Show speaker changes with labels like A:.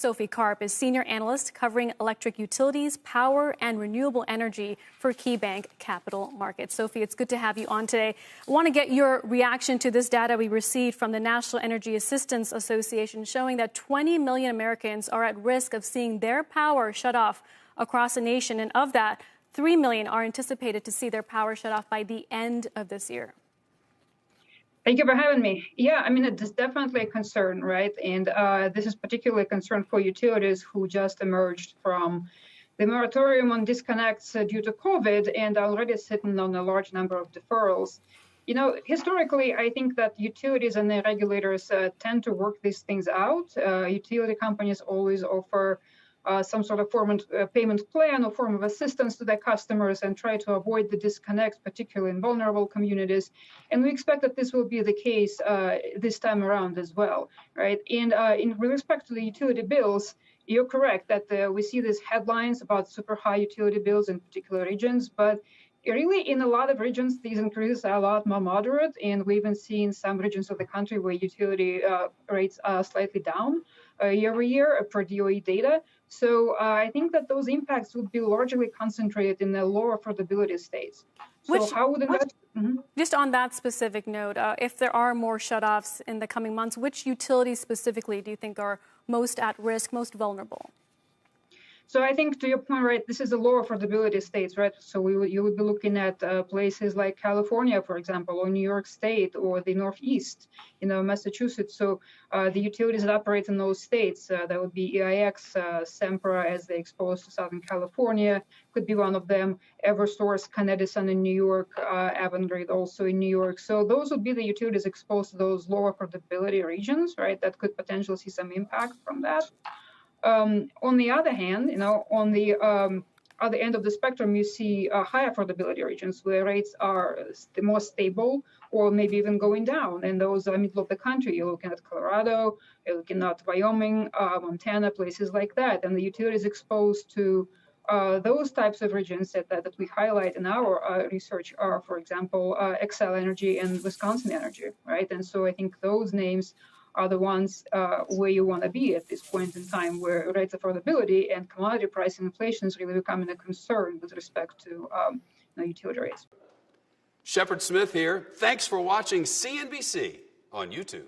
A: Sophie Karp is senior analyst covering electric utilities, power, and renewable energy for KeyBank Capital Markets. Sophie, it's good to have you on today. I want to get your reaction to this data we received from the National Energy Assistance Association showing that 20 million Americans are at risk of seeing their power shut off across the nation. And of that, 3 million are anticipated to see their power shut off by the end of this year.
B: Thank you for having me. Yeah, I mean, it is definitely a concern, right? And this is particularly a concern for utilities who just emerged from the moratorium on disconnects due to COVID and are already sitting on a large number of deferrals. You know, historically, I think that utilities and their regulators tend to work these things out. Utility companies always offer some sort of payment plan or form of assistance to their customers and try to avoid the disconnects, particularly in vulnerable communities. And we expect that this will be the case this time around as well, right? And with respect to the utility bills, you're correct that we see these headlines about super high utility bills in particular regions, but really in a lot of regions, these increases are a lot more moderate, and we've even seen some regions of the country where utility rates are slightly down year over year per DOE data. So I think that those impacts would be largely concentrated in the lower affordability states. So how would that?
A: Just on that specific note, if there are more shutoffs in the coming months, which utilities specifically do you think are most at risk, most vulnerable?
B: So I think to your point, right, this is a lower affordability states, right? So you would be looking at places like California, for example, or New York State, or the Northeast, Massachusetts. So the utilities that operate in those states, that would be EIX, Sempra, as they exposed to Southern California, could be one of them. Eversource, Conedison in New York, Avangrid also in New York. So those would be the utilities exposed to those lower affordability regions, right? That could potentially see some impact from that. On the other hand, on the other end of the spectrum, you see high affordability regions where rates are more stable or maybe even going down. And those are middle of the country. You're looking at Colorado, you're looking at Wyoming, Montana, places like that. And the utilities exposed to those types of regions that we highlight in our research are, for example, Xcel Energy and Wisconsin Energy, right? And so I think those names are the ones where you want to be at this point in time, where rates of affordability and commodity price inflation is really becoming a concern with respect to utility rates.
C: Shepard Smith here. Thanks for watching CNBC on YouTube.